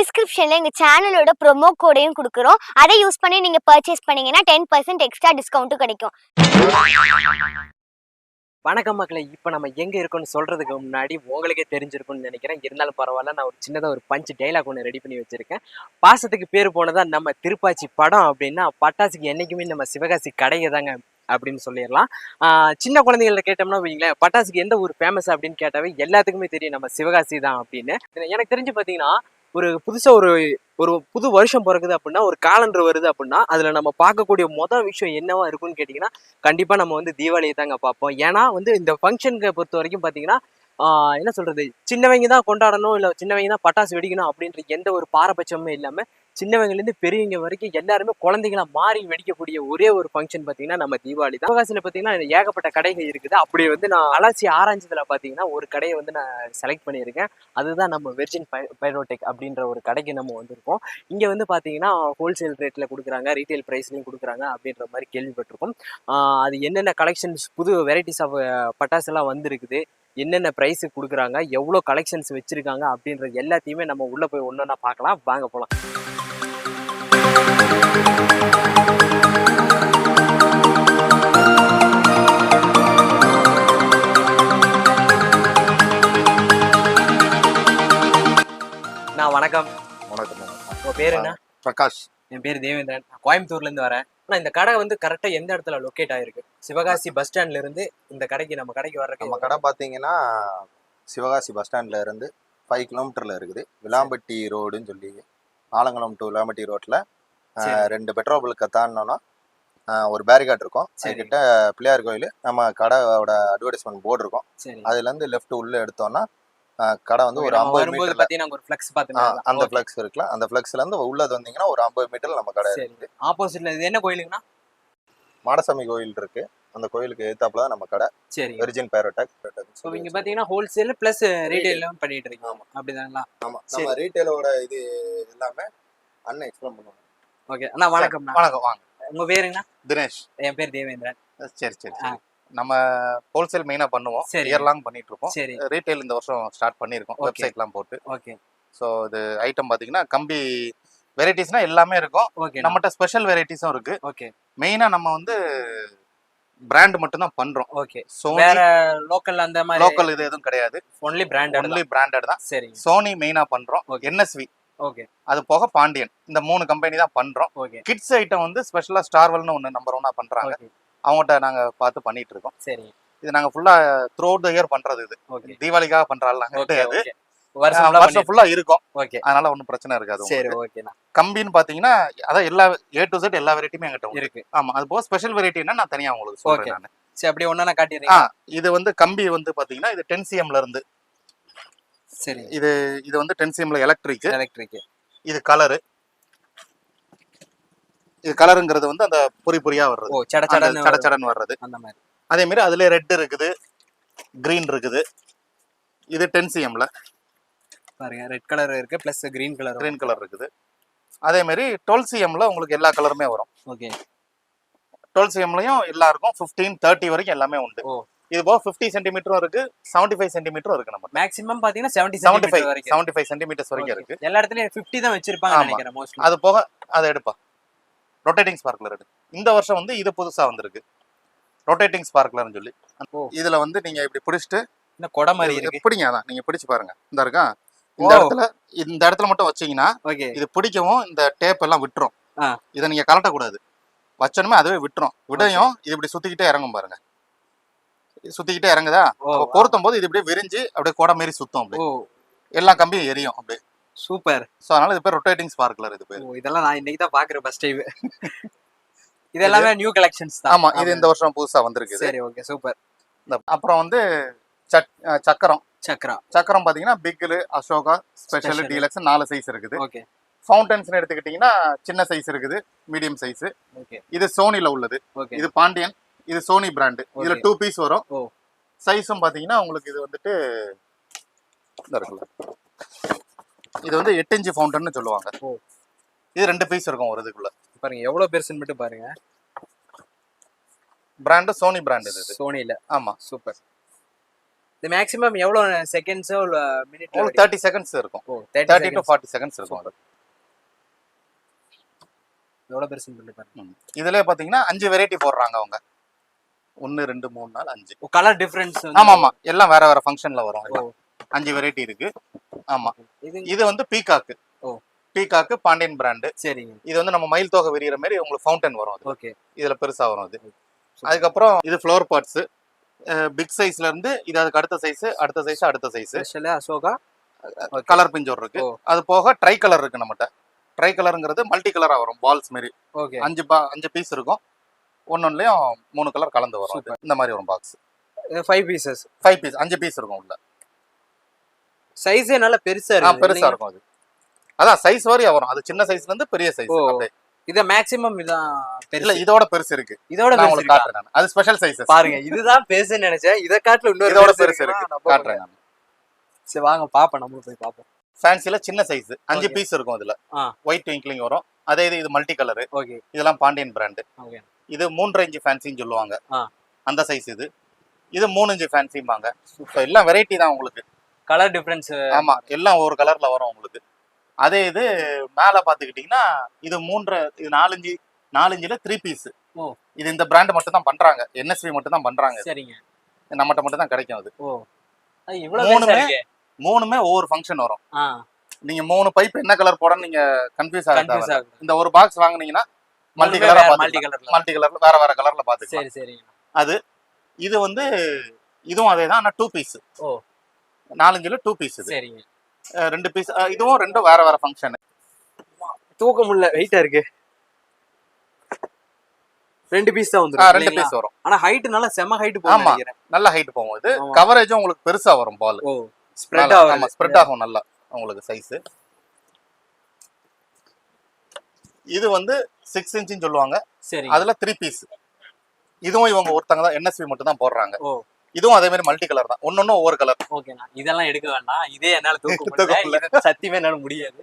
டிஸ்கிரிப்ஷன்ல எங்க சேனலோட ப்ரோமோ கோடையும் கொடுக்குறோம். அதை யூஸ் பண்ணி நீங்க பர்ச்சேஸ் பண்ணீங்கன்னா 10% எக்ஸ்ட்ரா டிஸ்கவுண்ட்டும் கிடைக்கும். வணக்கம் மக்களே, இப்போ நம்ம எங்கே இருக்கோம்னு சொல்கிறதுக்கு முன்னாடி உங்களுக்கே தெரிஞ்சிருக்கும்னு நினைக்கிறேன். இருந்தாலும் பரவாயில்ல, நான் ஒரு சின்னதாக ஒரு பஞ்ச் டைலாக் ஒன்று ரெடி பண்ணி வச்சுருக்கேன். பாசத்துக்கு பேர் போனதா நம்ம திருப்பாச்சி படம் அப்படின்னா பட்டாசுக்கு என்றைக்குமே நம்ம சிவகாசி கடையை தாங்க அப்படின்னு சொல்லிடலாம். சின்ன குழந்தைங்கள கேட்டோம்னா வைங்களேன், பட்டாசுக்கு எந்த ஊர் ஃபேமஸ் அப்படின்னு கேட்டாவே எல்லாத்துக்குமே தெரியும் நம்ம சிவகாசி தான் அப்படின்னு. எனக்கு தெரிஞ்சு பார்த்தீங்கன்னா, ஒரு புதுசாக ஒரு புது வருஷம் பிறகுது அப்படின்னா, ஒரு காலண்டர் வருது அப்படின்னா, அதில் நம்ம பார்க்கக்கூடிய மொதல் விஷயம் என்னவா இருக்குன்னு கேட்டிங்கன்னா, கண்டிப்பாக நம்ம வந்து தீபாவளியை தாங்க பார்ப்போம். ஏன்னா வந்து இந்த ஃபங்க்ஷனுக்கு பொறுத்த வரைக்கும் பார்த்தீங்கன்னா, என்ன சொல்கிறது, சின்னவங்க தான் கொண்டாடணும், இல்லை சின்னவங்க தான் பட்டாசு வெடிக்கணும் அப்படின்ற எந்த ஒரு பாரபட்சமும் இல்லாமல் சின்னவங்கலேருந்து பெரியவங்க வரைக்கும் எல்லாருமே குழந்தைங்களா மாறி வெடிக்கக்கூடிய ஒரே ஒரு ஃபங்க்ஷன் பார்த்தீங்கன்னா நம்ம தீபாவளி தான். சிவகாசியில் பார்த்தீங்கன்னா ஏகப்பட்ட கடைகள் இருக்குது. அப்படி வந்து நான் அலசி ஆராய்ஞ்சதில் பார்த்தீங்கன்னா ஒரு கடையை வந்து நான் செலக்ட் பண்ணியிருக்கேன். அதுதான் நம்ம வெர்ஜின் பைரோடெக் அப்படின்ற ஒரு கடைக்கு நம்ம வந்திருக்கோம். இங்கே வந்து பார்த்தீங்கன்னா ஹோல்சேல் ரேட்டில் கொடுக்குறாங்க, ரீட்டைல் ப்ரைஸ்லையும் கொடுக்குறாங்க அப்படின்ற மாதிரி கேள்விப்பட்டிருக்கோம். அது என்னென்ன கலெக்ஷன்ஸ், புது வெரைட்டிஸ் ஆஃப் பட்டாசுலாம் வந்திருக்குது, என்னென்ன ப்ரைஸுக்கு கொடுக்குறாங்க, எவ்வளோ கலெக்ஷன்ஸ் வச்சுருக்காங்க அப்படின்றது எல்லாத்தையுமே நம்ம உள்ளே போய் ஒன்று ஒன்றா பார்க்கலாம். வாங்க போகலாம். வணக்கம். வணக்கம். உங்க பேரு என்ன? பிரகாஷ். என் பேர் தேவேந்திரன். கோயம்புத்தூர்ல இருந்து வரேன். ஆனா இந்த கடை வந்து கரெக்டா எந்த இடத்துல லொக்கேட் ஆயிருக்கு? சிவகாசி பஸ் ஸ்டாண்ட்ல இருந்து இந்த கடைக்கு நம்ம வர்றதுக்கு நம்ம கடை பாத்தீங்கன்னா சிவகாசி பஸ் ஸ்டாண்ட்ல இருந்து 5 கிலோமீட்டர்ல இருக்குது. விளாம்பட்டி ரோடுன்னு சொல்லி ஆலங்குளம் டு விளாம்பட்டி ரோட்ல 2 பெட்ரோல் பல்க தாண்டினோம்னா ஒரு பேரிகார்ட் இருக்கும். அதுக்கிட்ட பிள்ளையார் கோயில், நம்ம கடையோட அட்வர்டைஸ்மெண்ட் போர்டு இருக்கும். அதுல இருந்து லெஃப்ட் உள்ள எடுத்தோம்னா கடை வந்து ஒரு 50 மீட்டர் ஒரு ஃப்ளெக்ஸ் பாத்தீங்கன்னா அந்த ஃப்ளெக்ஸ் இருக்கலாம். அந்த ஃப்ளெக்ஸ்ல இருந்து உள்ளது வந்தீங்கன்னா ஒரு 50 மீட்டர் நம்ம கடை இருக்கு. ஆப்போசிட்ல இது என்ன கோயிலுங்கண்ணா? மாடசாமி கோயில் இருக்கு. அந்த கோயிலுக்கு எதிர்த்தாப்புல தான் நம்ம கடை. சரி, வெர்ஜின் பைரோடெக். சோ இங்க பாத்தீங்கன்னா ஹோல்சேல் பிளஸ் ரீட்டைலும் பண்ணிட்டு இருக்கீங்க. அப்படிதாங்களா? ஆமா, நம்ம ரீட்டைலோட இது எல்லாமே அண்ணன் எக்ஸ்பிளைன் பண்ணுவாங்க. ஓகே அண்ணா, வணக்கம். வணக்கம், வாங்க. உங்க பேருங்கண்ணா? தினேஷ். என் பேர் தேவேந்திரன். சரி சரி சரி. நம்ம ஹோல்சேல் மெயினா பண்ணுவோம். இயர் லாங் பண்ணிட்டு இருக்கோம். ரீட்டைல் இந்த வருஷம் ஸ்டார்ட் பண்ணிருக்கோம், வெப்சைட்லாம் போட்டு. ஓகே. ஸோ இது ஐட்டம் பாத்தீங்கன்னா கம்பி வெரைட்டிஸ்னா எல்லாமே இருக்கும். நம்மகிட்ட ஸ்பெஷல் வெரைட்டிஸும் இருக்கு. ஓகே. மெயினா நம்ம வந்து பிராண்ட் மட்டும் தான் பண்றோம். ஓகே. வேற லோக்கல் அந்த மாதிரி லோக்கல் இது எதுவும் கிடையாது. ஒன்லி பிராண்டட் தான். சரி. சோனி மெயினா பண்றோம். NSV. ஓகே. அது போக பாண்டியன், இந்த 3 கம்பெனி தான் பண்றோம். கிட்ஸ் ஐட்டம் வந்து ஸ்பெஷலா ஸ்டார்வெல்னு ஒன்று நம்பர் 1 பண்றாங்க. அவங்ககிட்ட நாங்க பார்த்து பண்ணிட்டு இருக்கோம். சரி. இது நாங்க ஃபுல்லா த்ரூ அவுட் த இயர் பண்றது. இது தீபாவளிக்காக பண்றாங்க கிடையாது, வருஷம் ஃபுல்லா இருக்கும். ஓகே. அதனால ஒன்றும் பிரச்சனை இருக்காது. சரி, ஓகேண்ணா. கம்பின்னு பாத்தீங்கன்னா அதான் எல்லா A to Z எல்லா வெரைட்டியுமே எங்கிட்ட இருக்கு. ஆமா, அது போக ஸ்பெஷல் வெரைட்டினா நான் தனியா உங்களுக்கு சொல்றேன். நான் சரி, அப்படியே ஒண்ணா காட்டிடுறீங்க. இது வந்து கம்பி வந்து பாத்தீங்கன்னா இது 10 cmல இருந்து. சரி. இது வந்து 10 cmல எலக்ட்ரிக். இது கலரு. இது கலருங்கிறது வந்து அந்த பொரியா வர்றது. ஓ, சடச்சடன்னு வர்றது அந்த மாதிரி. அதே மாதிரி அதுல ரெட் இருக்குது, கிரீன் இருக்குது. இது 10 cmல பாருங்க, ரெட் கலர் இருக்கு பிளஸ் கிரீன் கலர் இருக்குது. அதே மாதிரி 12 cmல உங்களுக்கு எல்லா கலருமே வரும். ஓகே. 12 cmலயும் எல்லாருக்கும் 15, 30 வரைக்கும் எல்லாமே உண்டு. இது போக 50 சென்டிமீட்டரும் இருக்கு, 75 சென்டிமீட்டரும் இருக்கு. நம்ம மேக்ஸிமம் பாத்தீங்கன்னா 75 சென்டிமீட்டர்ஸ் வரைக்கும் இருக்கு. எல்லா இடத்துலயும் 50 தான் வச்சிருப்பாங்க நினைக்கிறேன் மோஸ்ட்லி. அது போக அதை எடுப்பா ரொட்டேட்டிங் ஸ்பார்க்லர் எடு. இந்த வருஷம் வந்து இது புதுசா வந்திருக்கு, ரொட்டேட்டிங் ஸ்பார்க்லர்னு சொல்லி. இதுல வந்து நீங்க இப்படி பிடிச்சிட்டு இந்த கொடை மாதிரி இருக்கு, பிடிங்க. அதான் நீங்க பிடிச்சு பாருங்க. இந்த இருக்கா, இந்த இடத்துல மட்டும் வச்சீங்கன்னா இது பிடிக்கவும் இந்த டேப் எல்லாம் விட்டுரும். இதை நீங்க கலட்டக்கூடாது, வச்சோமே அதுவே விட்டுரும். விடையும் இது இப்படி சுத்திக்கிட்டே இறங்கும் பாருங்க. சுத்திக்கிட்டே இறங்குதா, பொருத்தும் போது இது இப்படியே விரிஞ்சு அப்படியே கொடை மாரி சுத்தம். அப்படியே எல்லா கம்பியும் எரியும் அப்படியே. சூப்பர். சோ அதனால இது பேர் ரொட்டேட்டிங் ஸ்பார்க்லர். இது பேர். இதெல்லாம் நான் இன்னைக்கு தான் பாக்குறேன் ஃபர்ஸ்ட் டைம். இது எல்லாமே நியூ கலெக்ஷன்ஸ் தான். ஆமா, இது இந்த வருஷம் புதுசா வந்திருக்கு. சரி, ஓகே, சூப்பர். அப்புறம் வந்து சக்கரம் பாத்தீங்கன்னா பிக்ல, அசோகா, ஸ்பெஷல், டீலக்ஸ் 4 சைஸ் இருக்குது. ஓகே. ஃபவுண்டன்ஸ் எடுத்துக்கிட்டீங்கன்னா சின்ன சைஸ் இருக்குது, மீடியம் சைஸ். ஓகே. இது சோனில உள்ளது. இது பாண்டியன், இது சோனி பிராண்ட். இதுல 2 பீஸ் வரும். சைஸும் பாத்தீங்கன்னா உங்களுக்கு இது வந்துட்டு இருக்குல்ல, இது வந்து 8 இன்ச் ஃபவுண்டன் சொல்லுவாங்க. இது 2 பீஸ் இருக்கும் ஒரு இதுக்குள்ள. பாருங்க எவ்வளவு பெருசுன்னு மட்டும் பாருங்க. Brand Sony brand. இது சோனில. ஆமா, சூப்பர். இது மேக்ஸிமம் எவ்வளவு செகண்ட்ஸோ இல்ல மினிட்ல உங்களுக்கு 30 செகண்ட்ஸ் இருக்கும். ஓ 30 to 40 செகண்ட்ஸ் இருக்கும் அது. எவ்வளவு பெருசுன்னு சொல்லி பாருங்க. இதுல பாத்தீங்கன்னா 5 வெரைட்டி போடுறாங்க அவங்க. 1 2 3 4 5. கலர் டிஃபரன்ஸ் ஆமா ஆமா, எல்லாம் வேற வேற ஃபங்க்ஷன்ல வரும். 5 வெரைட்டி இருக்கு. ஆமா, இது வந்து பீகாக். ஓ பீகாக் பாண்டியன் பிராண்ட். சரிங்க. இது வந்து நம்ம மயில் தோகை விரிகிற மாதிரி உங்களுக்கு ஃபவுண்டன் வரும் அது. ஓகே. இதுல பெருசா வரும் அது. அதுக்கப்புறம் இது ஃப்ளவர் பாட்ஸ். பிக் சைஸ்ல இருந்து இது அதுக்கு அடுத்த சைஸ், அடுத்த சைஸ், அடுத்த size. Special Ashoka colour Pinjore இருக்கு. அது போக ட்ரை கலர் இருக்கு நம்மகிட்ட. ட்ரை கலருங்கிறது மல்டி கலரா வரும், பால்ஸ் மாதிரி. ஓகே. 5 பீஸ் இருக்கும். ஒன்னொன்னுலயும் 3 கலர் கலந்து வரும். இந்த மாதிரி வரும் பாக்ஸ். 5 பீசஸ். 5 பீஸ் 5 பீஸ் இருக்கும் உள்ள. சைஸே நல்ல பெருசா இருக்கு. பெருசா இருக்கும் அது. அதான் சைஸ் வாரியா வரும். அது சின்ன சைஸ்ல இருந்து பெரிய சைஸ் அப்படியே. இத மேக்ஸிமம் இதான் பெருசு. இல்ல, இதோட பெருசு இருக்கு. இதோட நான் உங்களுக்கு காட்டுறேன் நான். அது ஸ்பெஷல் சைஸ் பாருங்க. இதுதான் பெருசுன்னு நினைச்சேன். இத காட்டுல இன்னொரு இதோட பெருசு இருக்கு. காட்டுறேன் நான். சரி வாங்க பாப்போம், நம்மளும் போய் பாப்போம். ஃபேன்சில சின்ன சைஸ் 5 பீஸ் இருக்கும் அதுல. ஒயிட் ட்விங்க்லிங் வரும். அதே இது மல்டி கலர். ஓகே. இதெல்லாம் பாண்டியன் பிராண்ட். ஓகே. இது 3 இன்ச் ஃபேன்சின்னு சொல்லுவாங்க. அந்த சைஸ் இது. இது 3 இன்ச் ஃபேன்சிம்பாங்க. இப்போ எல்லாம் வெரைட்டி தான் உங்களுக்கு. Colour difference. ஆமா, எல்லாம் ஒரு கலர்ல வரும் உங்களுக்கு. அதே இது மேல பாத்துக்கிட்டீங்கன்னா இது 4 இன்ச்ல 3 பீஸ். இது இந்த பிராண்ட் மட்டும் தான் பண்றாங்க. NSV மட்டும் தான் பண்றாங்க. சரிங்க. நம்மகிட்ட மட்டும் தான் கிடைக்கும் அது. மூணுமே ஒவ்வொரு ஃபங்க்ஷன் வரும். நீங்க 3 பைப் என்ன கலர் போடணும் நீங்க கன்ஃபியூஸ் ஆகாத. இந்த ஒரு பாக்ஸ் வாங்குனீங்கன்னா மல்டி கலர்ல வேற வேற கலர்ல பாத்துக்கலாம். சரி சரி. அது இது வந்து இதுவும் அதேதான், ஆனா 2 பீஸ். 4 இன்ச்ல 2 பீஸ். சரிங்க. 2 பீஸ். இதுவும் ரெண்டும் வேற வேற ஃபங்க்ஷன். தூக்க முடியல, வெயிட்டா இருக்கு. 2 பீஸ் தான் வந்துரும். 2 பீஸ் வரும். ஆனா ஹைட் நல்ல செம ஹைட் போகும் நினைக்கிறேன். நல்ல ஹைட் போகும். இது கவரேஜும் உங்களுக்கு பெருசா வரும் பால். ஸ்ப்ரெட் ஆகும். ஆமா, ஸ்ப்ரெட் ஆகும் நல்லா உங்களுக்கு சைஸ். இது வந்து 6 இன்ச்னு சொல்லுவாங்க. சரி. அதுல 3 பீஸ். இதுவும் இவங்க ஒருத்தங்க தான் NSV மட்டும் தான் போடுறாங்க. இதுவும் அதே மாதிரி மல்டி கலர் தான். ஒன்னொன்னு ஒவ்வொரு கலர். ஓகேண்ணா, இதெல்லாம் எடுக்க வேண்டாம். இதே என்னால தூக்க முடியல. சத்தியமே என்னால முடியாது.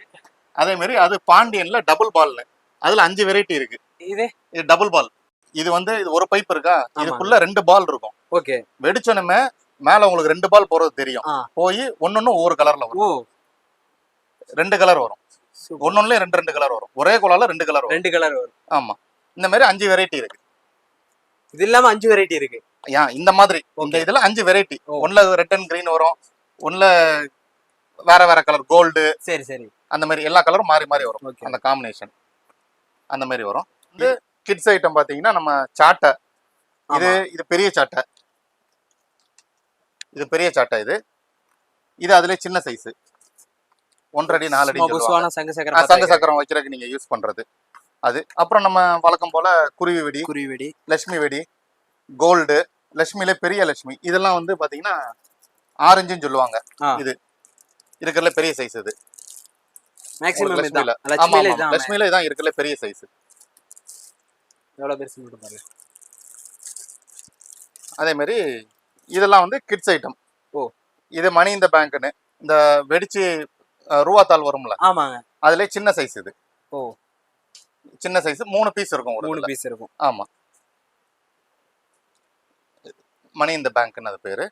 அதே மாதிரி அது பாண்டியன்ல டபுள் பால்னு. அதுல 5 வெரைட்டி இருக்கு. இது டபுள் பால். இது வந்து இது ஒரு பைப் இருக்கா, இதுக்குள்ள 2 பால் இருக்கும். ஓகே. வெடிச்சோனமே மேல உங்களுக்கு 2 பால் போறது தெரியும். போய் ஒன்னொன்னு ஒவ்வொரு கலர்ல வரும். 2 கலர் வரும். ஒன்னொன்னுல 2 கலர் வரும். ஒரே குழால 2 கலர் வரும். 2 கலர் வரும். ஆமா. இந்த மாதிரி 5 வெரைட்டி இருக்கு. இது இல்லாம 5 வெரைட்டி இருக்கு. இந்த மாதிரி இந்த இதுல 5 வெரைட்டி. ஒன்ல ரெட் அண்ட் கிரீன் வரும். ஒன்ல வேற வேற கலர் கோல்டு. சரி சரி. அந்த மாதிரி எல்லா கலரும் மாறி மாறி வரும். அந்த காம்பினேஷன் அந்த மாதிரி வரும். இது கிட்ஸ் ஐட்டம் பாத்தீங்கன்னா நம்ம சாட்டை. இது பெரிய சாட்டை. இது பெரிய சாட்டை. இது அதுல சின்ன சைஸ் 1 அடி 4 அடி சங்கு சக்கரம் வைக்கிறதுக்கு நீங்க யூஸ் பண்றது அது. அப்புறம் நம்ம வழக்கம் போல குருவி வெடி, லட்சுமி வெடி, கோல்டு, லட்சுமியில பெரிய லட்சுமி. இதெல்லாம் வந்து பாத்தீங்கன்னா ஆரஞ்சுன்னு சொல்லுவாங்க. இது இருக்கிறதுல பெரிய சைஸ். இது மேக்ஸிமம் லட்சுமியில இதான் இருக்கிறதுல பெரிய சைஸ். எவ்வளவு பெருசு மட்டும் பாருங்க. அதே மாதிரி இதெல்லாம் வந்து கிட்ஸ் ஐட்டம். இது மணி இந்த பேங்க்னு இந்த வெடிச்சு ரூபா தாள் வரும்ல. ஆமாங்க. அதுல சின்ன சைஸ் இது. சின்ன சைஸ் 3 பீஸ் இருக்கும். 3 பீஸ் இருக்கும். ஆமா. மணி இந்த பேங்க்னு அது பேரு.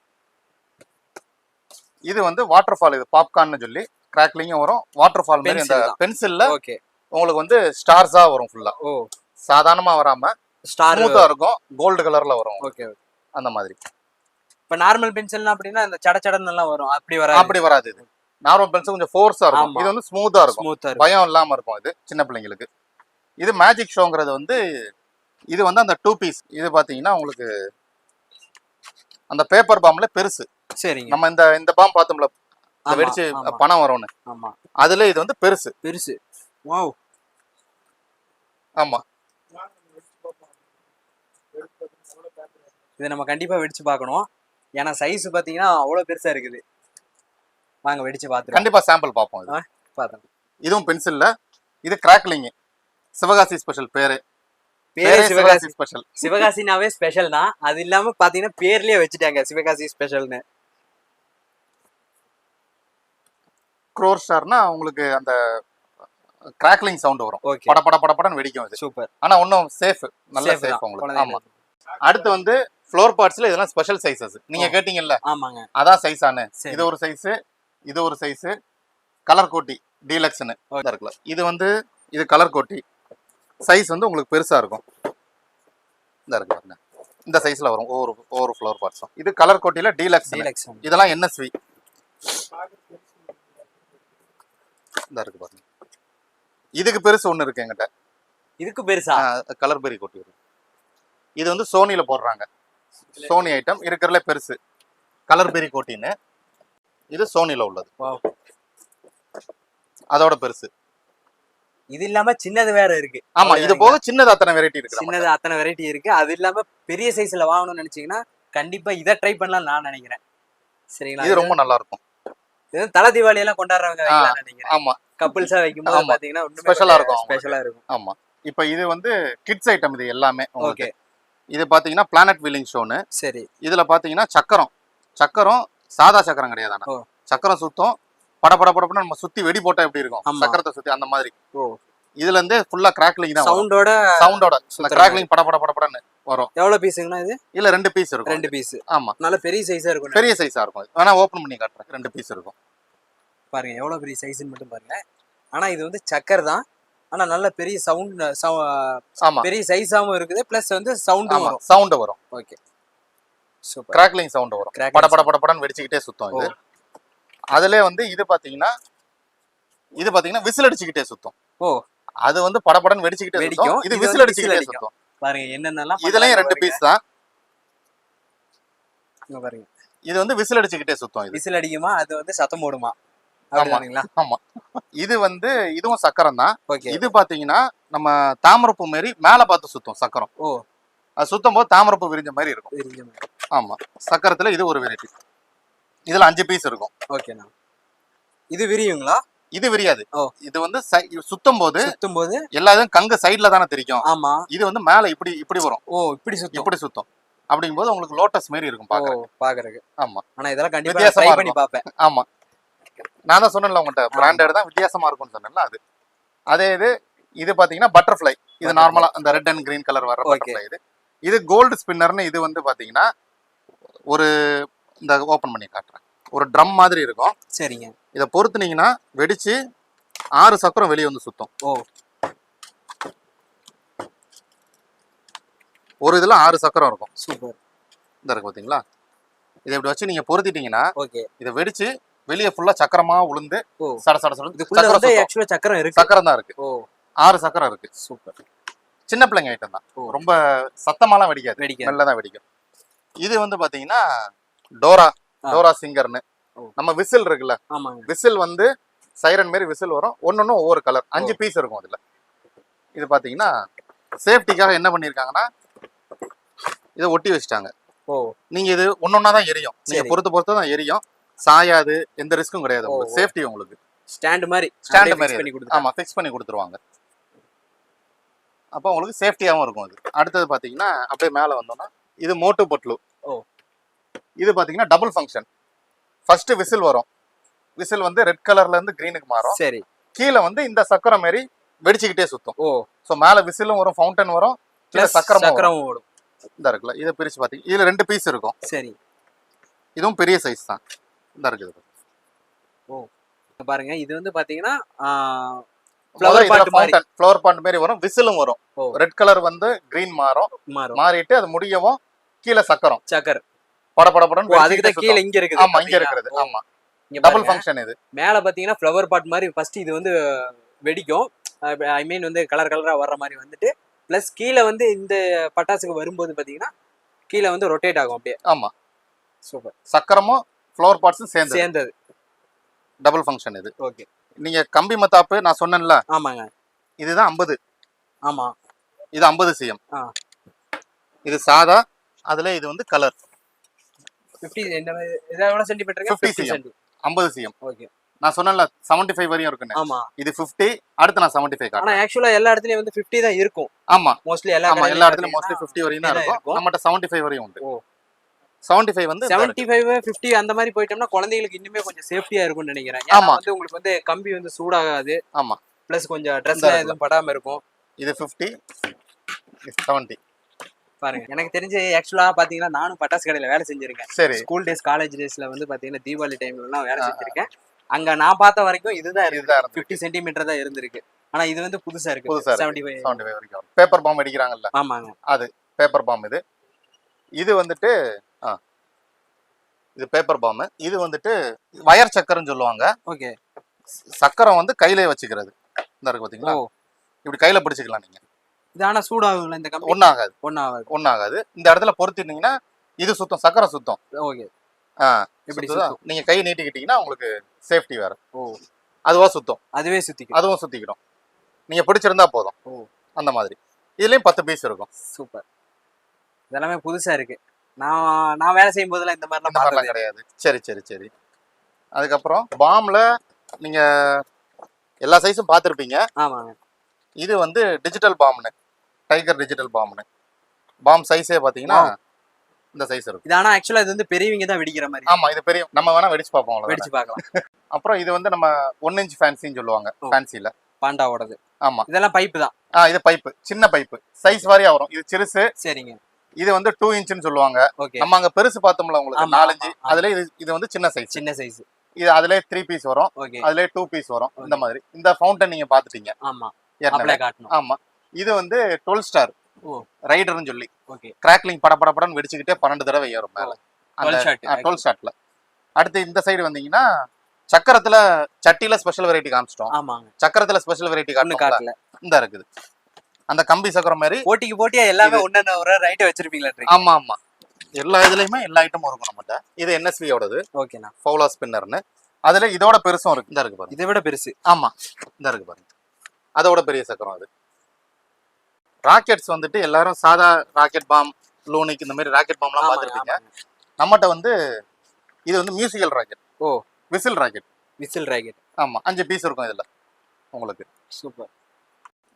இது வந்து வாட்டர் ஃபால். இது பாப்கார்ன்னு சொல்லி கிராக்லிங்கும் வரும். வாட்டர் ஃபால் மாதிரி அந்த பென்சில்ல உங்களுக்கு வந்து ஸ்டார்ஸா வரும் ஃபுல்லா. சாதாரணமா வராம ஸ்மூத்தா இருக்கும். கோல்டு கலர்ல வரும். ஓகே. அந்த மாதிரி. இப்ப நார்மல் பென்சில்னா அப்படின்னா இந்த சடச்சடன்னு எல்லாம் வரும். அப்படி வராது. இது நார்மல் பென்சில் கொஞ்சம் ஃபோர்ஸா இருக்கும். இது வந்து ஸ்மூத்தா இருக்கும். பயம் இல்லாம இருக்கும். இது சின்ன பிள்ளைங்களுக்கு. இது மேஜிக் ஷோங்கிறது வந்து இது வந்து அந்த 2 பீஸ். இது பாத்தீங்கன்னா உங்களுக்கு அந்த பேப்பர் பாம்ல பெருசு. சரிங்க. நம்ம இந்த பாம் பார்த்தோம்ல, வெடிச்சு பணம் வரும்னு. ஆமா. அதுல இது வந்து பெருசு. வாவ். ஆமா. இதை நம்ம கண்டிப்பா வெடிச்சு பார்க்கணும். ஏன்னா சைஸ் பாத்தீங்கன்னா அவ்வளவு பெருசா இருக்குது. வாங்க வெடிச்சு பார்த்து கண்டிப்பா சாம்பிள் பார்ப்போம். இது பார்த்தோம். இதுவும் பென்சில்ல. இது கிராக்லிங். சிவகாசி ஸ்பெஷல் பேரு சிவகாசி ஸ்பெஷல். சிவகாசினாவே ஸ்பெஷல் தான். அது இல்லாம பாத்தீங்கன்னா பேர்லயே வச்சுட்டாங்க சிவகாசி ஸ்பெஷல்னு. க்ரோர் ஸ்டார்னா உங்களுக்கு அந்த கிராக்லிங் சவுண்ட் வரும். பட பட படன்னு வெடிக்கும். இது சூப்பர். ஆனா இன்னும் சேஃப், நல்ல சேஃப் உங்களுக்கு. ஆமா. அடுத்து வந்து ஃப்ளோர் பார்ட்ஸ்ல இதெல்லாம் ஸ்பெஷல் சைஸஸ். நீங்க கேட்டீங்கல்ல, ஆமாங்க. அதான் சைஸ் ஆனு. சரி. இது ஒரு சைஸ், இது ஒரு சைஸ். கலர் கோட்டி டீலக்ஸ்னு இருக்குல்ல, இது வந்து இது கலர் கோட்டி. சைஸ் வந்து உங்களுக்கு பெருசா இருக்கும். இந்த இருக்கு பாருங்க, இந்த சைஸ்ல வரும் ஒவ்வொரு ஃப்ளோர் பார்ட்ஸும். இது கலர் கோட்டில டீலக்ஸ். இதெல்லாம் என்எஸ்வி. இந்த இருக்கு பாருங்க, இதுக்கு பெருசு ஒண்ணு இருக்கு என்கிட்ட. இதுக்கு பெருசா கலர் பெரி கோட்டி வரும். இது வந்து சோனில போடுறாங்க, சோனி ஐட்டம் இருக்கிறதுல பெருசு கலர் பெரி கோட்டின்னு. இது சோனில உள்ளது, அதோட பெருசு. இது இல்லாம சின்னது வேற இருக்கு. ஆமா, இது போக சின்னது அத்தனை வெரைட்டி இருக்கு. சின்னது அத்தனை வெரைட்டி இருக்கு. அது இல்லாம பெரிய சைஸ்ல வாங்கணும்னு நினைச்சீங்கன்னா கண்டிப்பா இதை ட்ரை பண்ணலாம் நான் நினைக்கிறேன். சரிங்களா? இது ரொம்ப நல்லா இருக்கும். இது தலை தீபாவளி எல்லாம் கொண்டாடுறவங்க வைக்கலாம் நினைக்கிறேன். ஆமா, கப்புள்ஸா வைக்கும்போது பாத்தீங்கன்னா ஸ்பெஷலா இருக்கும். ஸ்பெஷலா இருக்கும். ஆமா, இப்போ இது வந்து கிட்ஸ் ஐட்டம். இது எல்லாமே ஓகே. இது பாத்தீங்கன்னா பிளானட் வீலிங் ஷோன்னு. சரி. இதுல பாத்தீங்கன்னா சக்கரம் சாதா சக்கரம் கிடையாது. சக்கரம் சுத்தம் படப்படன்னு நம்ம சுத்தி வெடி போட்டா எப்படி இருக்கும், சக்கரத்தை சுத்தி அந்த மாதிரி. இதுல இருந்து ஃபுல்லா கிராக்லிங் தான், சவுண்டோட இந்த கிராக்லிங் படப்படன்னு வரும். எவ்வளவு பீஸுங்கண்ணா இது? இல்ல 2 பீஸ் இருக்கும். 2 பீஸ். ஆமா, நல்ல பெரிய சைஸா இருக்கும். பெரிய சைஸா இருக்கும். வேணா ஓபன் பண்ணி காட்டுறேன். 2 பீஸ் இருக்கும் பாருங்க, எவ்வளவு பெரிய சைஸ்ன்னு மட்டும் பாருங்க. ஆனா இது வந்து சக்கர் தான், ஆனா நல்ல பெரிய சவுண்ட். ஆமா, பெரிய சைஸாவும் இருக்குது, பிளஸ் வந்து சவுண்ட் வரும். Okay, super. கிராக்லிங் சவுண்ட் வரும், படப்படன்னு வெடிச்சுக்கிட்டே சுத்தம். இது அதுல வந்து இது பாத்தீங்கன்னா விசில் அடிச்சுக்கிட்டே சுத்தம். அது வந்து படப்படன்னு வெடிச்சுக்கிட்டே சுத்தம். இது விசில் அடிச்சுக்கிட்டே சுத்தம். பாருங்க என்னென்னலாம். இதுலயும் 2 பீஸ் தான் பாருங்க. இது வந்து விசில் அடிச்சுக்கிட்டே சுத்தம். இது விசில் அடிக்குமா, அது வந்து சத்தம் போடுமா? ஆமா, இது வந்து இதுவும் சக்கரம் தான். இது பாத்தீங்கன்னா நம்ம தாமரப்பூ மாதிரி மேல பார்த்து சுத்தம் சக்கரம். அது சுத்தம் போது தாமரப்பூ விரிஞ்ச மாதிரி இருக்கும். ஆமா, சக்கரத்துல இது ஒரு வெரைட்டி. இதுல 5 பீஸ் இருக்கும். ஓகேண்ணா. இது விரியுங்களா? இது விரியாது. இது வந்து சுத்தும் போது எல்லா இதுவும் கங்கு சைடுல தானே தெரியும். ஆமா, இது வந்து மேல இப்படி வரும். இப்படி சுத்தம். அப்படிங்கும்போது உங்களுக்கு லோட்டஸ் மாதிரி இருக்கும் பாக்குறதுக்கு. ஆமா, ஆனா இதெல்லாம் கண்டிப்பா ட்ரை பண்ணி பாப்பேன். ஆமா, நான் தான் சொன்னேன்ல உங்கள்கிட்ட பிராண்டட் தான் வித்தியாசமா இருக்கும்னு சொன்னேன்ல. அதே இது பாத்தீங்கன்னா பட்டர்ஃப்ளை. இது நார்மலா அந்த ரெட் அண்ட் கிரீன் கலர் வர பட்டர்ஃப்ளை. இது கோல்டு ஸ்பின்னர்னு. இது வந்து பாத்தீங்கன்னா இந்த ஓபன் பண்ணி காட்டுறேன், ஒரு ட்ரம் மாதிரி இருக்கும். சரிங்க. இதை பொறுத்துனீங்கன்னா வெடிச்சு 6 சக்கரம் வெளியே வந்து சுத்தம். ஒரு இதுல 6 சக்கரம் இருக்கும். சூப்பர். இந்த இருக்கு பாத்தீங்களா? இதை இப்படி வச்சு நீங்க பொருத்திட்டீங்கன்னா இதை வெடிச்சு வெளியே ஃபுல்லா சக்கரமா உளுந்து சக்கரம் இருக்கு. சக்கரம் தான் இருக்கு. 6 சக்கரம் இருக்கு. சூப்பர். சின்ன பிள்ளைங்க ஐட்டம் தான், ரொம்ப சத்தமாலாம் வெடிக்காது, மெல்லதான் வெடிக்கும். இது வந்து பாத்தீங்கன்னா டோரா சிங்கர்னு. நம்ம விசில் இருக்குல்ல, விசில் வந்து சைரன் மாதிரி விசில் வரும். ஒன்னொன்னும் ஒவ்வொரு கலர். 5 பீஸ் இருக்கும் அதுல. இது பாத்தீங்கன்னா சேஃப்டிக்காக என்ன பண்ணிருக்காங்கன்னா இதை ஒட்டி வச்சுட்டாங்க. நீங்க இது ஒன்னொன்னா தான் எரியும், நீங்க பொறுத்து தான் எரியும், சாயாது, எந்த ரிஸ்க்கும் கிடையாது. உங்களுக்கு சேஃப்டி, உங்களுக்கு ஸ்டாண்ட் மாதிரி ஆமா ஃபிக்ஸ் பண்ணி கொடுத்துருவாங்க. அப்போ உங்களுக்கு சேஃப்டியாகவும் இருக்கும். அது அடுத்தது பாத்தீங்கன்னா அப்படியே மேல வந்தோம்னா இது மோட்டு பொட்லு. இது பாத்தீங்கன்னா டபுள் ஃபங்க்ஷன். ஃபர்ஸ்ட் விசில் வரும். விசில் வந்து ரெட் கலர்ல இருந்து கிரீனுக்கு மாறும். சரி. கீழே வந்து இந்த சக்கரம் மாதிரி வெடிச்சுக்கிட்டே சுத்தும். சோ மேல விசிலும் வரும், ஃபவுண்டன் வரும், கீழே சக்கரமும் ஓடும். இந்த இருக்குல்ல, இதை பிரிச்சு பாத்தீங்க, இதுல 2 பீஸ் இருக்கும். சரி. இதுவும் பெரிய சைஸ் தான். இந்த இருக்குது பாருங்க. இது வந்து பாத்தீங்கன்னா ஃப்ளவர் பாண்ட் மாதிரி வரும், விசிலும் வரும். ரெட் கலர் வந்து கிரீன் மாறிட்டு அது முடியவும் கீழே சக்கரம் படபடபடன்னு. அதுக்கு தான் கீழே இங்க இருக்குது. ஆமா, இங்க இருக்குது. ஆமா, டபுள் ஃபங்க்ஷன். இது மேல பாத்தீங்கன்னா ஃப்ளவர் பாட் மாதிரி ஃபர்ஸ்ட் இது வந்து வெடிக்கும். ஐ மீன் வந்து கலரா வர்ற மாதிரி வந்துட்டு, பிளஸ் கீழே வந்து இந்த பட்டாசுக்கு வரும்போது பாத்தீங்கன்னா கீழே வந்து ரொட்டேட் ஆகும் அப்படியே. ஆமா, சூப்பர். சக்கரமும் ஃப்ளவர் பாட்ஸும் சேர்ந்தது டபுள் ஃபங்க்ஷன். இது ஓகே. நீங்க கம்பி மத்தாப்பு நான் சொன்னேன்ல. ஆமாங்க. இதுதான் 50. ஆமா, இது 50 cm. இது சாதா. அதுல இது வந்து கலர் 50 எவ்வளவு சென்டிமீட்டருக்கு? 50 cm 50 cm. ஓகே. நான் சொன்னேன்ல 75 வரையும் இருக்குன்னு. ஆமா, இது 50. அடுத்து நான் 75 காட்டுறேன். ஆனா एक्चुअली எல்லா இடத்துலயும் வந்து 50 தான் இருக்கும். ஆமா, மோஸ்ட்லி எல்லா இடத்துலயும் மோஸ்ட்லி 50 வரையும் தான் இருக்கும். நம்மட்ட 75 வரையும் உண்டு. 75 வந்து 75 50 அந்த மாதிரி போயிட்டோம்னா குழந்தைகளுக்கு இன்னுமே கொஞ்சம் சேஃப்டியா இருக்கும்னு நினைக்கிறேன். ஏன்னா வந்து உங்களுக்கு வந்து கம்பி வந்து சூடாகாது. ஆமா, பிளஸ் கொஞ்சம் ட்ரெஸ்ல எதுவும் படாம இருக்கும். இது 50, 70. பாருங்க எனக்கு தெரிஞ்சு ஆக்சுவலா பாத்தீங்கன்னா நானும் பட்டாசு கடையில வேலை செஞ்சிருக்கேன். சரி ஸ்கூல் டேஸ் காலேஜ் டேஸ்ல வந்து பாத்தீங்கன்னா தீபாவளி டைம்ல எல்லாம் வேலை செஞ்சிருக்கேன். அங்க நான் பார்த்த வரைக்கும் இதுதான் இதுதான் இருக்கு. 50 சென்டிமீட்டர் தான் இருந்திருக்கு. ஆனா இது வந்து புதுசா இருக்கு. புதுசா இருக்கு. 75. 75 வரைக்கும் பேப்பர் பாம் அடிக்கிறாங்கல்ல, ஆமாங்க. அது பேப்பர் பாம். இது வந்துட்டு இது பேப்பர் பாம். இது வந்துட்டு வயர் சக்கரம்னு சொல்லுவாங்க. ஓகே. சக்கரம் வந்து கையிலே வச்சுக்கிறது. இந்த இருக்கு பாத்தீங்களா, இப்படி கையில பிடிச்சிக்கலாம் நீங்க. இது ஆனா சூடாகும்ல இந்த கம்பி? ஒன்னாகாது. ஒன்னாகாது. இந்த இடத்துல பொருத்திட்டீங்கன்னா இது சுத்தம், சக்கரம் சுத்தம். ஓகே. இப்படி நீங்க கை நீட்டிக்கிட்டீங்கன்னா உங்களுக்கு சேஃப்டி வேற. ஓ, அதுவா சுத்தம். அதுவே சுத்திக்கும். அதுவும் சுத்திக்கிடும். நீங்க பிடிச்சிருந்தா போதும். ஓ, அந்த மாதிரி. இதுலயும் 10 பீஸ் இருக்கும். சூப்பர். இதெல்லாமே புதுசா இருக்கு. நான் வேலை செய்யும் போதெல்லாம் இந்த மாதிரிலாம் கிடையாது. சரி சரி சரி. அதுக்கப்புறம் பாம்ல நீங்க எல்லா சைஸும் பார்த்துருப்பீங்க. ஆமாங்க. இது வந்து டிஜிட்டல் பாம்னு, டைகர் டிஜிட்டல் பாம்னு. பாம் சைஸே பாத்தீங்கன்னா இந்த சைஸ் இருக்கும். இது ஆனா ஆக்சுவலா இது வந்து பெரியவங்க தான் வெடிக்கிற மாதிரி. ஆமா, இது பெரிய, நம்ம வேணா வெடிச்சு பார்ப்போம். வெடிச்சு பார்க்கலாம். அப்புறம் இது வந்து நம்ம 1 இன்ச் ஃபேன்சின்னு சொல்லுவாங்க. ஃபேன்சில பாண்டாவோடது. ஆமா, இதெல்லாம் பைப்பு தான். இது பைப்பு, சின்ன பைப்பு, சைஸ் வாரியா வரும். இது சிறுசு. சரிங்க. இது வந்து 2 இன்ச்னு சொல்லுவாங்க. ஓகே. நம்ம அங்க பெருசு பார்த்தோம்ல உங்களுக்கு 4 5, அதுல இது வந்து சின்ன சைஸ். சின்ன சைஸ். இது அதுல 3 பீஸ் வரும். ஓகே. அதுல 2 பீஸ் வரும். இந்த மாதிரி. இந்த ஃபவுண்டன் நீங்க பாத்துட்டீங்க. ஆமா, ஏற்கனவே காட்டணும். ஆமா. இது வந்து 12 ஸ்டார் ரைடர்னு சொல்லி. ஓகே. கிராக்லிங் படபடன்னு வெடிச்சுக்கிட்டே 12 தடவை ஏறும் மேல. 12 ஷாட்ல. அடுத்து இந்த சைடு வந்தீங்கன்னா சக்கரத்துல சட்டில ஸ்பெஷல் வெரைட்டி காமிச்சிட்டோம். ஆமாங்க. சக்கரத்துல ஸ்பெஷல் வெரைட்டி காட்டல. இந்த இருக்குது அந்த கம்பி சக்கரம் மாதிரி. போட்டியா எல்லாமே ஒண்ணு ஒரு ரைட் வச்சிருப்பீங்களா? ஆமா ஆமா, எல்லா இதுலயுமே எல்லா ஐட்டமும் இருக்கும் நம்மகிட்ட. இது NSV ஓடது. ஓகேண்ணா. ஃபவுலா ஸ்பின்னர்னு. அதுல இதோட பெருசும் இருக்கு. இந்த இருக்கு பாருங்க. இதை விட பெருசு. ஆமா, இந்த இருக்கு பாருங்க. அதோட பெரிய சக்கரம் அது. ராக்கெட்ஸ் வந்துட்டு எல்லாரும் சாதா ராக்கெட் பாம், லூனிக், இந்த மாதிரி ராக்கெட் பாம்லாம் பார்த்துருப்பீங்க. நம்மகிட்ட வந்து இது வந்து மியூசிக்கல் ராக்கெட். ஓ, விசில் ராக்கெட். ஆமா, 5 பீஸ் இருக்கும் இதுல உங்களுக்கு. சூப்பர்.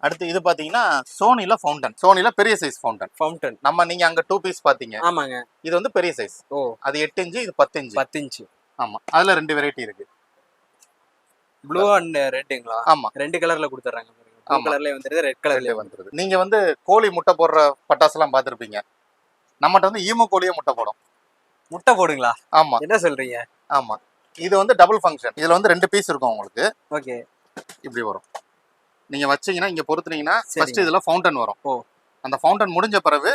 அடுத்து இது பாத்தீங்கன்னா சோனில ஃபவுண்டன். சோனில பெரிய சைஸ் ஃபவுண்டன். நம்ம நீங்க அங்க 2 பீஸ் பாத்தீங்க. ஆமாங்க. இது வந்து பெரிய சைஸ். ஓ, அது 8 இன்ச், இது 10 இன்ச். 10 இன்ச். ஆமா, அதுல 2 வெரைட்டி இருக்கு. ப்ளூ அண்ட் ரெட்டுங்களா? ஆமா, 2 கலர்ல கொடுத்துறாங்க. ப்ளூ கலர்லயே வந்துருது, ரெட் கலர்லயே வந்துருது. நீங்க வந்து கோழி முட்டை போடுற பட்டாசு எல்லாம் பாத்திருப்பீங்க. நம்மகிட்ட வந்து ஈமு கோழியே முட்டை போடும். முட்டை போடுங்களா? ஆமா. என்ன சொல்றீங்க? ஆமா, இது வந்து டபுள் ஃபங்க்ஷன். இதுல வந்து 2 பீஸ் இருக்கும் உங்களுக்கு. ஓகே. இப்படி வரும். நீங்க வச்சீங்கன்னா இங்க பொறுத்துனீங்கன்னா ஃபர்ஸ்ட் இதுல ஃபவுண்டன் வரும். ஓ, அந்த ஃபவுண்டன் முடிஞ்ச பிறகு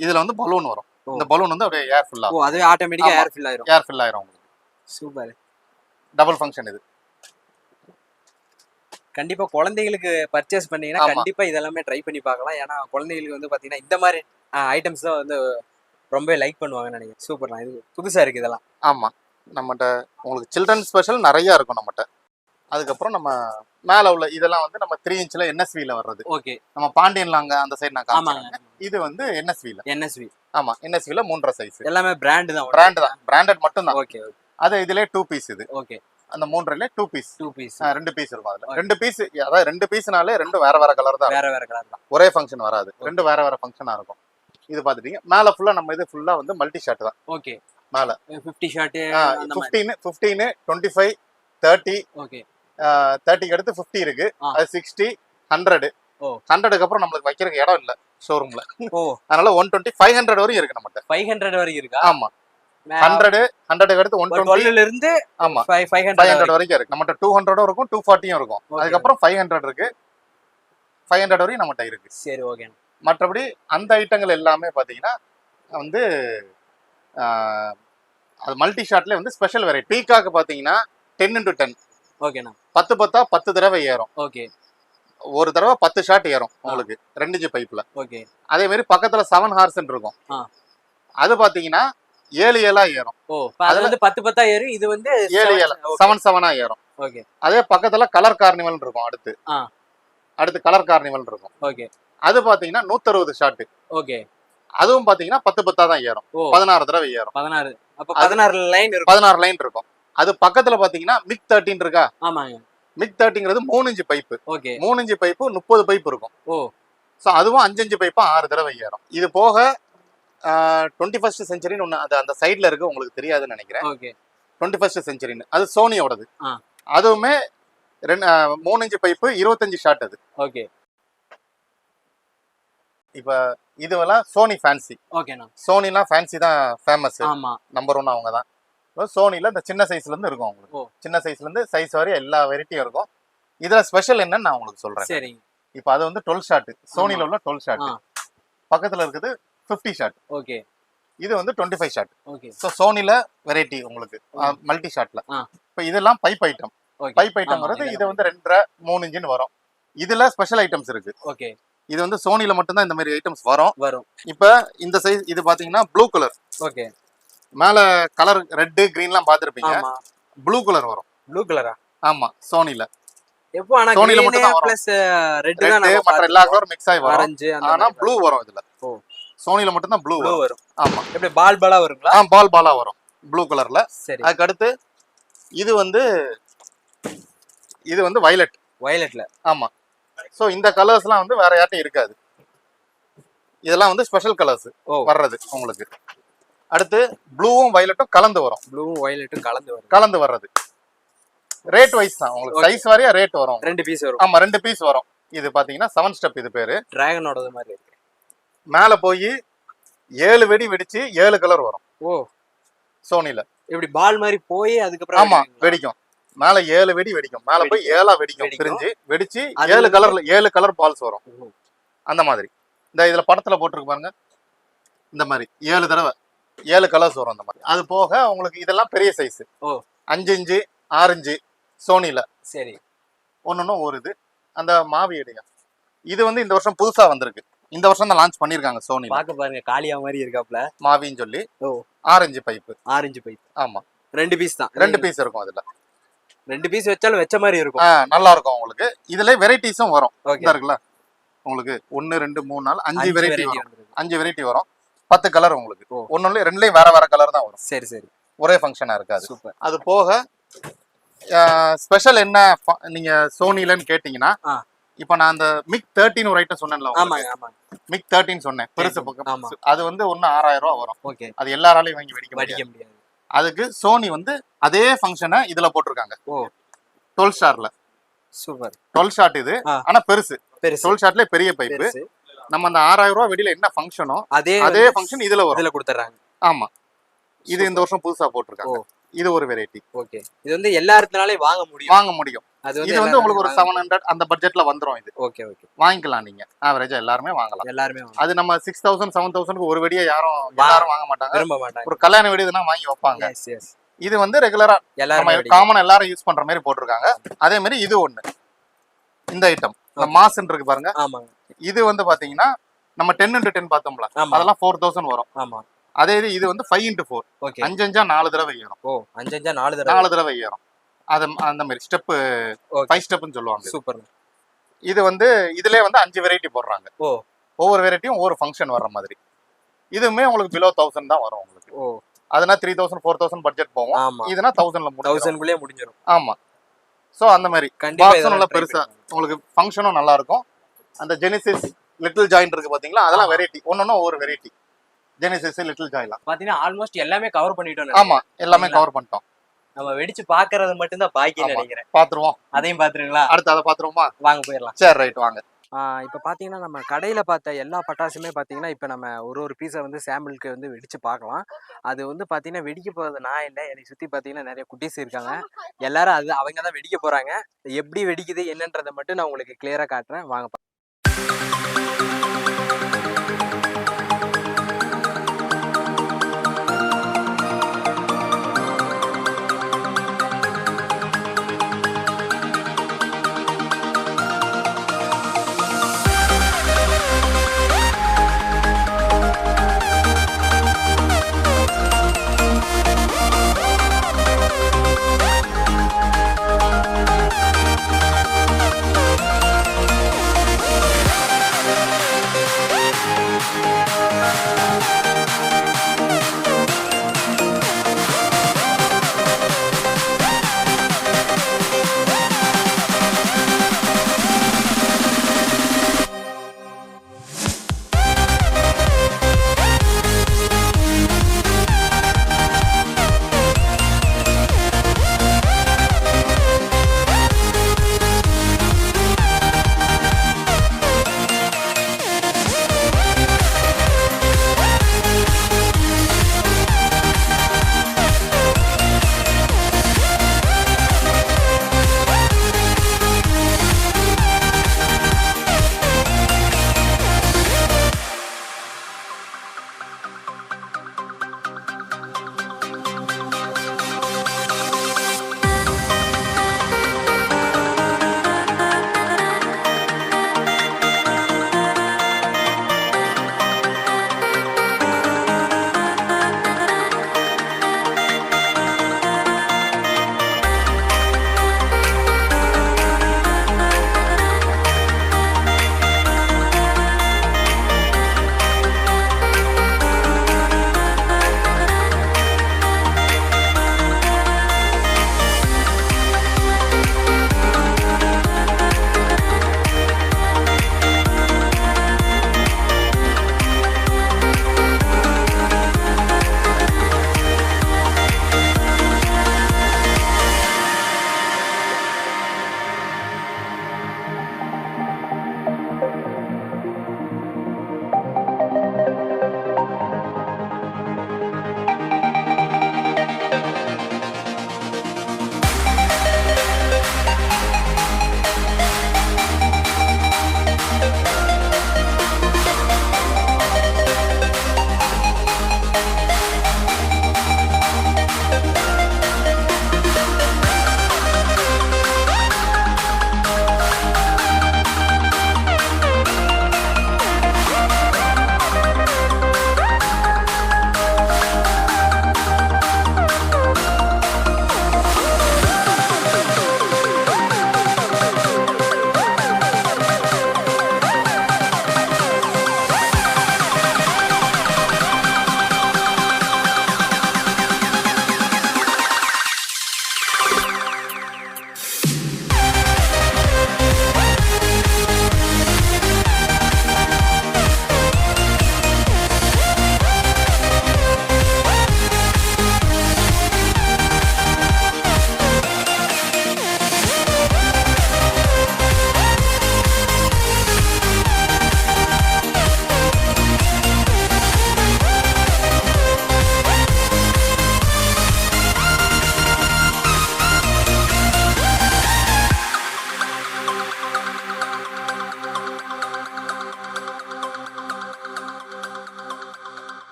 இதுல வந்து பலூன் வரும். இந்த பலூன் வந்து அப்படியே ஏர் ஃபில் ஆகும். ஓ, அதுவே ஆட்டோமேட்டிக்கா ஏர் ஃபில் ஆயிரும். உங்களுக்கு. சூப்பர். டபுள் ஃபங்க்ஷன் இது. கண்டிப்பா குழந்தைகளுக்கு பர்ச்சேஸ் பண்ணீங்கன்னா கண்டிப்பா இதெல்லாமே ட்ரை பண்ணி பார்க்கலாம். ஏன்னா குழந்தைகளுக்கு வந்து பாத்தீங்கன்னா இந்த மாதிரி ஐட்டம்ஸ் தான் வந்து ரொம்ப லைக் பண்ணுவாங்கன்னு நினைக்கிறேன். சூப்பர்ண்ணா, இது புதுசா இருக்கு இதெல்லாம். ஆமா, நம்மகிட்ட உங்களுக்கு சில்ட்ரன் ஸ்பெஷல் நிறைய இருக்கும் நம்மகிட்ட. அதுக்கப்புறம் நம்ம மேல உள்ள இதெல்லாம் வந்து நம்ம 3 இன்ச்ல NSVல வர்றது. ஓகே. நம்ம பாண்டியன்ல அங்க அந்த சைடு நான் ஆமாங்க. இது வந்து NSVல. ஆமா, NSVல 3.5 சைஸ். எல்லாமே பிராண்ட் தான். பிராண்டட் மட்டும் தான். ஓகே. அது இதுல 2 பீஸ் இது. ஓகே. அந்த 3ல 2 பீஸ். 2 பீஸ் இருக்கும் அதுல. 2 பீஸ், அதாவது 2 பீஸ்னாலே 2 வேற கலர் தான். வேற கலர் தான். ஒரே ஃபங்க்ஷன் வராது. 2 வேற ஃபங்க்ஷனா இருக்கும். இது பாத்துட்டீங்க. மேல ஃபுல்லா நம்ம இது ஃபுல்லா வந்து மல்டி ஷாட் தான். ஓகே. மேல 50 ஷாட், 15, 25, 30. ஓகே. 30க்கு அடுத்து 50 இருக்கு. அது 60, 100. 100க்கு அப்புறம் நம்மளுக்கு வைக்கிறதுக்கு இடம் இல்ல ஷோரூம்ல. ஓ, அதனால 120, 500 வரையும் இருக்கு நம்மகிட்ட. 500 வரைக்கும் இருக்கா? ஆமா, 100க்கு அடுத்து 120 ல இருந்து ஆமா 500 வரைக்கும் இருக்கு. நம்மகிட்ட 200 இருக்கும், 240 இருக்கும். அதுக்கப்புறம் 500 இருக்கு. 500 வரையும் நம்மகிட்ட இருக்கு. சரி, ஓகே. மற்றபடி அந்த ஐட்டங்கள் எல்லாமே பாத்தீங்கன்னா வந்து அது மல்டி ஷாட்ல வந்து ஸ்பெஷல் வெரைட்டி. பீகாக்கு பாத்தீங்கன்னா 10x10. ஓகேண்ணா. 10 தடவை ஏறும். ஓகே. ஒரு தடவை 10 ஷாட் ஏறும் உங்களுக்கு 2 இன்ச் பைப்ல. ஓகே. அதே மாதிரி பக்கத்துல 7 ஹார்ஸ் இருக்கும். அது பாத்தீங்கன்னா 7 ஏறும். ஓ, அது வந்து 10 ஏறும். இது வந்து 7 ஏறும். ஓகே. அதே பக்கத்துல கலர் கார்னிவல் இருக்கும். அடுத்து கலர் கார்னிவல் இருக்கும். ஓகே. அது பாத்தீங்கன்னா 160 ஷாட். ஓகே. அதுவும் பாத்தீங்கன்னா 10 தான் ஏறும். 16 தடவை ஏறும். 16. அப்ப 16 லைன் இருக்கும். 16 லைன் இருக்கும். அது பக்கத்துல பாத்தீங்கன்னா மிக் 13 இருக்கா? ஆமாங்க. மிக் 13ங்கிறது 3 inch pipe. Okay. 3 inch pipe 30 pipe இருக்கும். ஓ, சோ அதுவும் 5 இன்ச் பைப்பா 6 தடவை ஏறும். இது போக 21st செஞ்சுரின்னு ஒண்ணு அந்த சைடுல இருக்கு, உங்களுக்கு தெரியாதுன்னு நினைக்கிறேன். ஓகே. 21st செஞ்சுரின்னு, அது சோனியோடது. அதுவுமே 3 இன்ச் பைப்பு 25 ஷாட் அது. ஓகே. இப்ப இதுவெல்லாம் சோனி ஃபேன்சி. ஓகேண்ணா. சோனிலாம் ஃபேன்சி தான் ஃபேமஸ், ஆமா. நம்பர் 1 அவங்க தான். சோனில இந்த சின்ன சைஸ்ல இருந்து இருக்கும் உங்களுக்கு. சின்ன சைஸ்ல இருந்து சைஸ் வரை எல்லா வெரைட்டியும் இருக்கும். இதுல ஸ்பெஷல் என்னன்னு நான் உங்களுக்கு சொல்றேன். சரி. இப்போ அது வந்து 12 ஷாட், சோனில உள்ள 12 ஷாட். பக்கத்துல இருக்குது 50 ஷாட். ஓகே. இது வந்து 25 ஷாட். ஓகே. ஸோ சோனில வெரைட்டி உங்களுக்கு மல்டி ஷாட்ல. இப்போ இதெல்லாம் பைப் ஐட்டம். பைப் ஐட்டம் வருது. இது வந்து 2.5 3 இன்ச்சின்னு வரும். இதுல ஸ்பெஷல் ஐட்டம்ஸ் இருக்கு. ஓகே. இது வந்து சோனில மட்டும் தான் இந்த மாதிரி ஐட்டம்ஸ் வரும். இப்போ இந்த சைஸ் இது பாத்தீங்கன்னா ப்ளூ கலர். ஓகே. மேல கலர் ரெட் கிரீன்லாம் பாத்திருப்பீங்க. ப்ளூ கலர் வரும். ப்ளூ கலரா? ஆமா, சோனில. எப்போ ஆனா சோனில மட்டும் தான் வரும். பிளஸ் ரெட் தான் மற்ற எல்லா கலரும் மிக்ஸ் ஆகி வரும். ஆரஞ்சு ஆனா ப்ளூ வரும் இதுல. சோனில மட்டும் தான் ப்ளூ வரும். ஆமா. எப்படி பால் பாலா வருங்களா? பால் பாலா வரும் ப்ளூ கலர்ல. சரி. அதுக்கு அடுத்து இது வந்து வயலட்ல. ஆமா. சோ இந்த கலர்ஸ்லாம் வந்து வேற யார்ட்டும் இருக்காது. இதெல்லாம் வந்து ஸ்பெஷல் கலர்ஸ் வர்றது உங்களுக்கு. அடுத்து ப்ளூவும் வயலட்டும் கலந்து வரும். கலந்து வர்றது. ரேட் வைஸ் தான் உங்களுக்கு. சைஸ் வாரியா ரேட் வரும். 2 பீஸ் வரும். ஆமா, 2 பீஸ் வரும். இது பாத்தீங்கன்னா 7 ஸ்டெப். இது பேரு டிராகனோட மாதிரி இருக்கு. மேல போய் 7 வெடி வெடிச்சு 7 கலர் வரும். சோனில இப்படி பால் மாதிரி போய் அதுக்கப்புறம் ஆமா வெடிக்கும். மேல 7 வெடி வெடிக்கும். மேல போய் 7ஆ வெடிக்கும். பிரிஞ்சு வெடிச்சு 7 கலர் பால்ஸ் வரும். அந்த மாதிரி இந்த இதுல படத்துல போட்டுருக்கு பாருங்க. இந்த மாதிரி 7 தடவை 7 கலர்ஸ் வரும். அந்த மாதிரி. அது போக உங்களுக்கு இதெல்லாம் பெரிய சைஸ். 5 inch 6 inch சோனில. சரி. ஒன்னொன்னும் ஒரு இது. அந்த மாவி இடையா இது வந்து இந்த வருஷம் புதுசா வந்திருக்கு. இந்த வருஷம் தான் லான்ச் பண்ணிருக்காங்க சோனி. பாக்க பாருங்க காளியா மாதிரி இருக்காப்ல. மாவின்னு சொல்லி. Orange pipe. ஆமா. 2 பீஸ் தான். 2 பீஸ் இருக்கும் அதுல. 2 பீஸ் வச்சாலும் வச்ச மாதிரி இருக்கும். நல்லா இருக்கும் உங்களுக்கு. இதுல வெரைட்டிஸும் வரும். இருக்குல்ல உங்களுக்கு 1 2 3 4 5 வெரைட்டி வரும். 5 வெரைட்டி வரும். 10 கலர் உங்களுக்கு. ஒன்னொன்னு ரெண்டுலயும் வேற கலர் தான் வரும். சரி சரி. ஒரே ஃபங்க்ஷனா இருக்காது. சூப்பர். அது போக ஸ்பெஷல் என்ன நீங்க சோனிலன்னு கேட்டீங்கன்னா, இப்ப நான் அந்த மிக் 13 ஒரு ஐட்டம் சொன்னேன்ல. மிக் 13 சொன்னேன். பெருசு பக்கம். அது வந்து 6000 ரூபாய் வரும். அது எல்லாராலையும் வாங்கி வெடிக்க முடியாது. அதுக்கு சோனி வந்து அதே ஃபங்க்ஷனை இதுல போட்டிருக்காங்க. 12 ஸ்டார்ல. சூப்பர். 12 ஷாட் இது. ஆனா பெருசு. 12 ஷாட்ல பெரிய பைப்பு. நம்ம அந்த 6000 ரூபாய் வெடியில என்ன ஃபங்க்ஷனோ அதே ஃபங்க்ஷன் இதுல வரும். இதுல கொடுத்துறாங்க. ஆமா. இது இந்த வருஷம் புதுசா போட்டிருக்காங்க. இது ஒரு வெரைட்டி. ஓகே. இது வந்து எல்லா இடத்துலயும் வாங்க முடியும். இது வந்து உங்களுக்கு ஒரு 700 அந்த பட்ஜெட்ல வந்துரும் இது. Okay okay. வாங்கிக்கலாம் நீங்க. ஆவரேஜா எல்லாரும் வாங்கலாம். அது நம்ம 6000 7000க்கு ஒரு வெடியை எல்லாரும் வாங்க மாட்டாங்க. ஒரு கல்யாண வெடி இதுனா வாங்கி வைப்பாங்க. இது வந்து ரெகுலரா எல்லாரும் காமனா எல்லாரும் யூஸ் பண்ற மாதிரி போட்டிருக்காங்க. அதே மாதிரி இது ஒண்ணு. இந்த ஐட்டம் இந்த மாஸ்ன்னு இருக்கு பாருங்க. இது வந்து பாத்தீங்கன்னா நம்ம 10x10 பார்த்தோம்ல, அதெல்லாம் 4000 வரும். ஆமா. அதே இது வந்து 5x4. 5 5 4 தடவை ஏறும். 5 5 4 தடவை ஏறும். அந்த மாதிரி ஸ்டெப் 5 ஸ்டெப்னு சொல்லுவாங்க. சூப்பர். இது வந்து இதுலயே வந்து 5 வெரைட்டி போடுறாங்க. ஒவ்வொரு வெரைட்டியும் ஒவ்வொரு ஃபங்க்ஷன் வர்ற மாதிரி. இதுவுமே உங்களுக்கு பிலோ 1000 தான் வரும் உங்களுக்கு. அதுனா 3000 4000 பட்ஜெட் போகும். இதுனா 1000ல முடிஞ்சிரும். 1000 முடிஞ்சிரும். ஆமா. சோ அந்த மாதிரி பாக்ஸ் நல்லா பெருசா உங்களுக்கு ஃபங்க்ஷனும் நல்லா இருக்கும். அந்த ஜெனிசிஸ் லிட்டில் ஜாயிண்ட் இருக்கு பாத்தீங்களா, அதெல்லாம் வெரைட்டி. ஒன்னொன்னு ஒவ்வொரு வெரைட்டி. ஜெனிசிஸ் லிட்டில் ஜாயிலாம் பாத்தீங்கன்னா ஆல்மோஸ்ட் எல்லாமே கவர் பண்ணிட்டோம். ஆமா, எல்லாமே கவர் பண்ணிட்டோம். நம்ம வெடிச்சு பாக்குறது மட்டும் தான் பாக்கி நினைக்கிறேன். பாத்துருவோம். அதையும் பாத்துருங்களா? அடுத்து அதை பாத்துருவோமா? வாங்க போயிடலாம். சரி, ரைட், வாங்க. இப்போ பார்த்தீங்கன்னா நம்ம கடையில் பார்த்த எல்லா பட்டாசுமே பார்த்தீங்கன்னா இப்போ நம்ம ஒரு பீஸை வந்து சாம்பிளுக்கு வந்து வெடித்து பார்க்கலாம். அது வந்து பார்த்தீங்கன்னா வெடிக்க போகிறது நான் இல்லை, என்னை சுற்றி பார்த்தீங்கன்னா நிறைய குட்டீஸ் இருக்காங்க. எல்லாரும் அவங்க தான் வெடிக்க போகிறாங்க. எப்படி வெடிக்குது என்னன்றதை மட்டும் நான் உங்களுக்கு கிளியராக காட்டுறேன். வாங்க.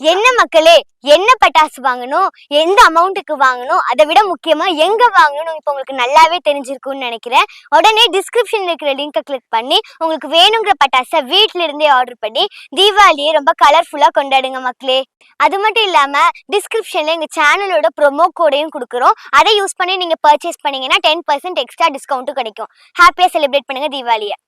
என்ன மக்களே, என்ன பட்டாசு வாங்கணும், எந்த அமௌண்ட்டுக்கு வாங்கணும், அதை விட முக்கியமா எங்க வாங்கணும் இப்போ உங்களுக்கு நல்லாவே தெரிஞ்சிருக்கும்னு நினைக்கிறேன். உடனே டிஸ்கிரிப்ஷன்ல இருக்கிற லிங்கை கிளிக் பண்ணி உங்களுக்கு வேணுங்கிற பட்டாசை வீட்ல இருந்தே ஆர்டர் பண்ணி தீபாவளியை ரொம்ப கலர்ஃபுல்லா கொண்டாடுங்க மக்களே. அது மட்டும் இல்லாம டிஸ்கிரிப்ஷன்ல எங்க சேனலோட ப்ரோமோ கோடையும் கொடுக்குறோம். அதை யூஸ் பண்ணி நீங்க பர்ச்சேஸ் பண்ணீங்கன்னா 10% எக்ஸ்ட்ரா டிஸ்கவுண்ட்டும் கிடைக்கும். ஹாப்பியா செலிப்ரேட் பண்ணுங்க தீபாவளியை.